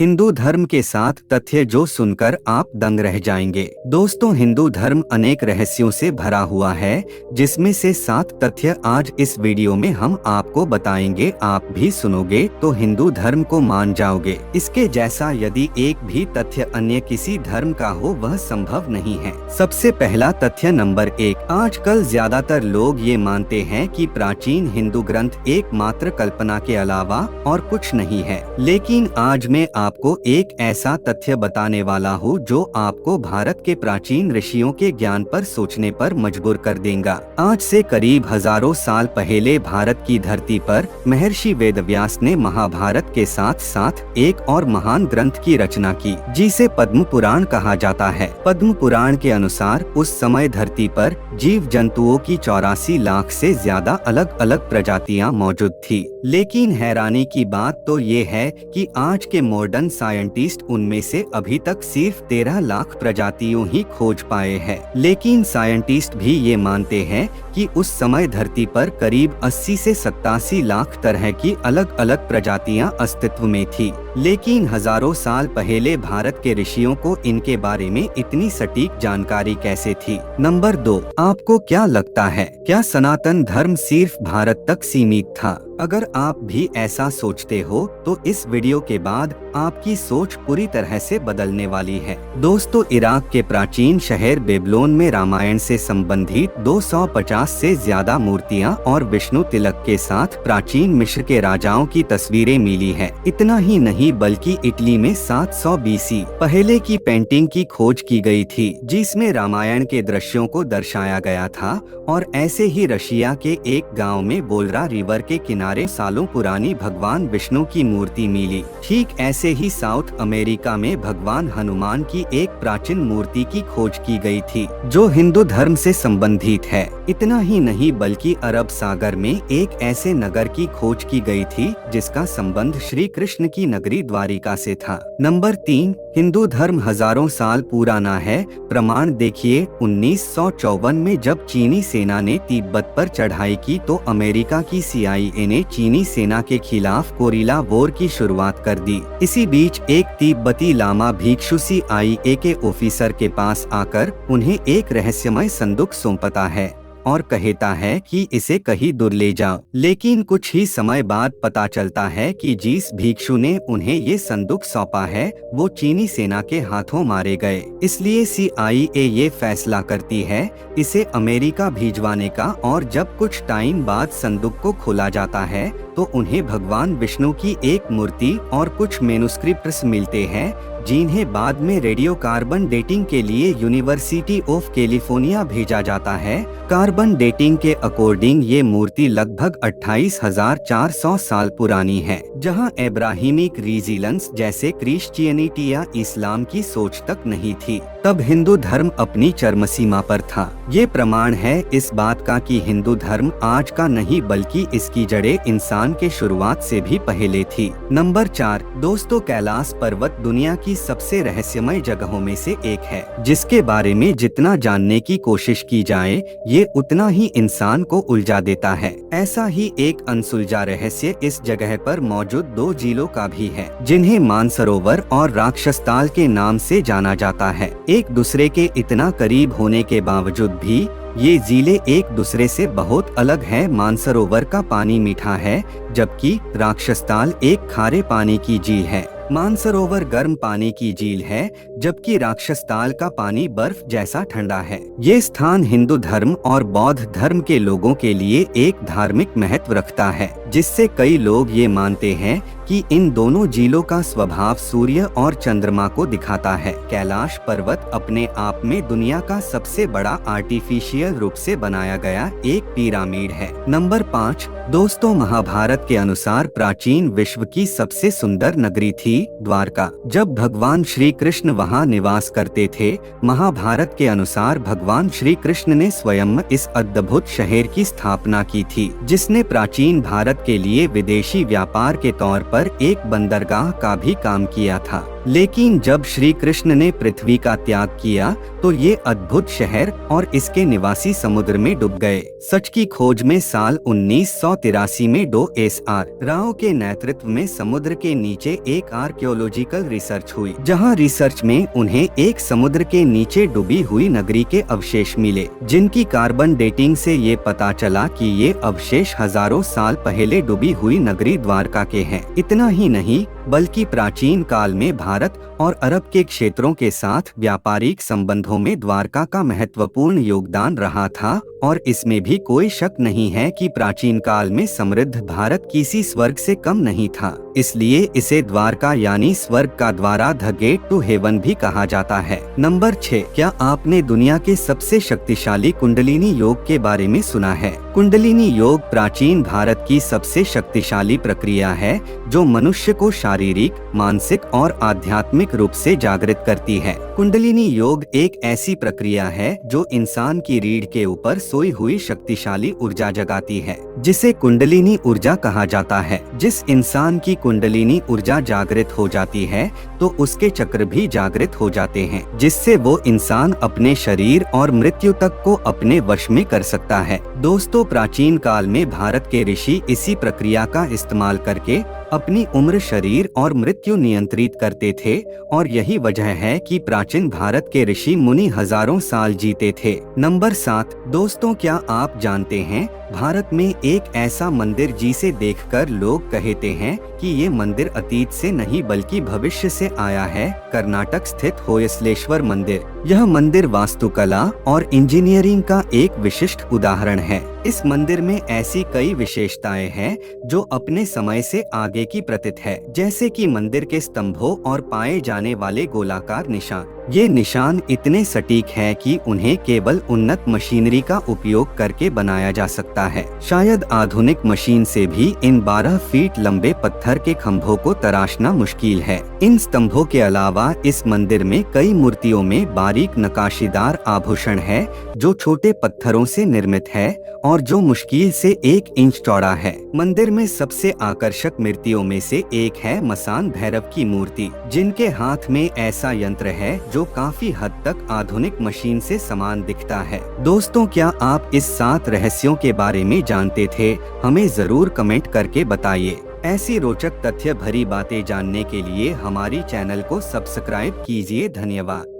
हिंदू धर्म के 7 तथ्य जो सुनकर आप दंग रह जाएंगे। दोस्तों, हिंदू धर्म अनेक रहस्यों से भरा हुआ है, जिसमें से 7 तथ्य आज इस वीडियो में हम आपको बताएंगे। आप भी सुनोगे तो हिंदू धर्म को मान जाओगे। इसके जैसा यदि एक भी तथ्य अन्य किसी धर्म का हो वह संभव नहीं है। सबसे पहला तथ्य नंबर 1। आजकल ज्यादातर लोग ये मानते हैं कि प्राचीन हिंदू ग्रंथ एकमात्र कल्पना के अलावा और कुछ नहीं है, लेकिन आज मैं आपको एक ऐसा तथ्य बताने वाला हूँ जो आपको भारत के प्राचीन ऋषियों के ज्ञान पर सोचने पर मजबूर कर देगा। आज से करीब हजारों साल पहले भारत की धरती पर महर्षि वेदव्यास ने महाभारत के साथ साथ एक और महान ग्रंथ की रचना की, जिसे पद्म पुराण कहा जाता है। पद्म पुराण के अनुसार उस समय धरती पर जीव जंतुओं की 84 लाख से ज्यादा अलग अलग प्रजातियां मौजूद थी। लेकिन हैरानी की बात तो ये है कि आज के मॉडर्न साइंटिस्ट उनमें से अभी तक सिर्फ 13 लाख प्रजातियों ही खोज पाए हैं। लेकिन साइंटिस्ट भी ये मानते हैं कि उस समय धरती पर करीब 80 से 87 लाख तरह की अलग अलग प्रजातियां अस्तित्व में थी। लेकिन हजारों साल पहले भारत के ऋषियों को इनके बारे में इतनी सटीक जानकारी कैसे थी? नंबर 2। आपको क्या लगता है, क्या सनातन धर्म सिर्फ भारत तक सीमित था? अगर आप भी ऐसा सोचते हो तो इस वीडियो के बाद आपकी सोच पूरी तरह से बदलने वाली है। दोस्तों, इराक के प्राचीन शहर बेबीलोन में रामायण से संबंधित 250 से ज्यादा मूर्तियां और विष्णु तिलक के साथ प्राचीन मिस्र के राजाओं की तस्वीरें मिली है। इतना ही नहीं बल्कि इटली में 700 BC पहले की पेंटिंग की खोज की गई थी, जिसमें रामायण के दृश्यों को दर्शाया गया था। और ऐसे ही रशिया के एक गाँव में बोल्रा रिवर के किनारे सालों पुरानी भगवान विष्णु की मूर्ति मिली। ठीक ऐसे ही साउथ अमेरिका में भगवान हनुमान की एक प्राचीन मूर्ति की खोज की गई थी, जो हिंदू धर्म से संबंधित है। इतना ही नहीं बल्कि अरब सागर में एक ऐसे नगर की खोज की गई थी जिसका संबंध श्री कृष्ण की नगरी द्वारिका से था। नंबर 3। हिंदू धर्म हजारों साल पुराना है। प्रमाण देखिए, 1954 में जब चीनी सेना ने तिब्बत पर चढ़ाई की तो अमेरिका की CIA ने चीनी सेना के खिलाफ कोरिला वॉर की शुरुआत कर दी। इसी बीच एक तिब्बती लामा भिक्षु CIA के ऑफिसर के पास आकर उन्हें एक रहस्यमय संदूक सौंपता है और कहता है कि इसे कहीं दूर ले जाओ। लेकिन कुछ ही समय बाद पता चलता है कि जिस भिक्षु ने उन्हें ये संदूक सौंपा है वो चीनी सेना के हाथों मारे गए। इसलिए CIA ये फैसला करती है इसे अमेरिका भिजवाने का। और जब कुछ टाइम बाद संदूक को खोला जाता है तो उन्हें भगवान विष्णु की एक मूर्ति और कुछ मैन्युस्क्रिप्ट्स मिलते हैं, जिन्हें बाद में रेडियो कार्बन डेटिंग के लिए यूनिवर्सिटी ऑफ कैलिफोर्निया भेजा जाता है। कार्बन डेटिंग के अकॉर्डिंग ये मूर्ति लगभग 28,400 साल पुरानी है, जहां एब्राहिमिक रिलीजन्स जैसे क्रिश्चियनिटी या इस्लाम की सोच तक नहीं थी। तब हिंदू धर्म अपनी चरम सीमा पर था। ये प्रमाण है इस बात का कि हिंदू धर्म आज का नहीं बल्कि इसकी जड़ें इंसान के शुरुआत से भी पहले थी। नंबर 4। दोस्तों, कैलाश पर्वत दुनिया की सबसे रहस्यमय जगहों में से एक है, जिसके बारे में जितना जानने की कोशिश की जाए ये उतना ही इंसान को उलझा देता है। ऐसा ही एक अनसुलझा रहस्य इस जगह पर मौजूद 2 झीलों का भी है, जिन्हें मानसरोवर और राक्षसताल के नाम से जाना जाता है। एक दूसरे के इतना करीब होने के बावजूद भी ये झीलें एक दूसरे से बहुत अलग हैं। मानसरोवर का पानी मीठा है, जबकि राक्षसताल एक खारे पानी की झील है। मानसरोवर गर्म पानी की झील है, जबकि राक्षसताल का पानी बर्फ जैसा ठंडा है। ये स्थान हिंदू धर्म और बौद्ध धर्म के लोगों के लिए एक धार्मिक महत्व रखता है, जिससे कई लोग ये मानते हैं कि इन दोनों झीलों का स्वभाव सूर्य और चंद्रमा को दिखाता है। कैलाश पर्वत अपने आप में दुनिया का सबसे बड़ा आर्टिफिशियल रूप से बनाया गया एक पिरामिड है। नंबर 5। दोस्तों, महाभारत के अनुसार प्राचीन विश्व की सबसे सुंदर नगरी थी द्वारका। जब भगवान श्री कृष्ण वहाँ निवास करते थे, महाभारत के अनुसार भगवान श्री कृष्ण ने स्वयं इस अद्भुत शहर की स्थापना की थी, जिसने प्राचीन भारत के लिए विदेशी व्यापार के तौर पर एक बंदरगाह का भी काम किया था। लेकिन जब श्री कृष्ण ने पृथ्वी का त्याग किया तो ये अद्भुत शहर और इसके निवासी समुद्र में डूब गए। सच की खोज में साल 1983 में डो एस.आर. राव के नेतृत्व में समुद्र के नीचे एक आर्कियोलॉजिकल रिसर्च हुई, जहां रिसर्च में उन्हें एक समुद्र के नीचे डूबी हुई नगरी के अवशेष मिले, जिनकी कार्बन डेटिंग से ये पता चला कि ये अवशेष हजारों साल पहले डूबी हुई नगरी द्वारका के हैं। इतना ही नहीं बल्कि प्राचीन काल में भारत और अरब के क्षेत्रों के साथ व्यापारिक संबंधों में द्वारका का महत्वपूर्ण योगदान रहा था, और इसमें भी कोई शक नहीं है कि प्राचीन काल में समृद्ध भारत किसी स्वर्ग से कम नहीं था। इसलिए इसे द्वारका यानी स्वर्ग का द्वारा, द गेट टू हेवन भी कहा जाता है। नंबर 6, क्या आपने दुनिया के सबसे शक्तिशाली कुंडलिनी योग के बारे में सुना है? कुंडलिनी योग प्राचीन भारत की सबसे शक्तिशाली प्रक्रिया है जो मनुष्य को शारीरिक, मानसिक और आध्यात्मिक रूप से जागृत करती है। कुंडलिनी योग एक ऐसी प्रक्रिया है जो इंसान की रीढ़ के ऊपर सोई हुई शक्तिशाली ऊर्जा जगाती है, जिसे कुंडलिनी ऊर्जा कहा जाता है। जिस इंसान की कुंडलिनी ऊर्जा जागृत हो जाती है तो उसके चक्र भी जागृत हो जाते हैं, जिससे वो इंसान अपने शरीर और मृत्यु तक को अपने वश में कर सकता है। दोस्तों, प्राचीन काल में भारत के ऋषि इसी प्रक्रिया का इस्तेमाल करके अपनी उम्र, शरीर और मृत्यु नियंत्रित करते थे, और यही वजह है कि प्राचीन भारत के ऋषि मुनि हजारों साल जीते थे। नंबर 7, दोस्तों, क्या आप जानते हैं भारत में एक ऐसा मंदिर जिसे देखकर लोग कहते हैं कि ये मंदिर अतीत से नहीं बल्कि भविष्य से आया है? कर्नाटक स्थित होयसलेश्वर मंदिर। यह मंदिर वास्तुकला और इंजीनियरिंग का एक विशिष्ट उदाहरण है। इस मंदिर में ऐसी कई विशेषताएं हैं जो अपने समय से आगे की प्रतीत है, जैसे कि मंदिर के स्तंभों और पाए जाने वाले गोलाकार निशान। ये निशान इतने सटीक हैं कि उन्हें केवल उन्नत मशीनरी का उपयोग करके बनाया जा सकता है। शायद आधुनिक मशीन से भी इन 12 फीट लंबे पत्थर के खंभों को तराशना मुश्किल है। इन स्तंभों के अलावा इस मंदिर में कई मूर्तियों में बारीक नकाशीदार आभूषण है जो छोटे पत्थरों से निर्मित है और जो मुश्किल से 1 इंच चौड़ा है। मंदिर में सबसे आकर्षक मूर्तियों में से एक है मसान भैरव की मूर्ति, जिनके हाथ में ऐसा यंत्र है जो काफी हद तक आधुनिक मशीन से समान दिखता है। दोस्तों, क्या आप इस 7 रहस्यों के बारे में जानते थे? हमें जरूर कमेंट करके बताइए। ऐसी रोचक तथ्य भरी बातें जानने के लिए हमारी चैनल को सब्सक्राइब कीजिए। धन्यवाद।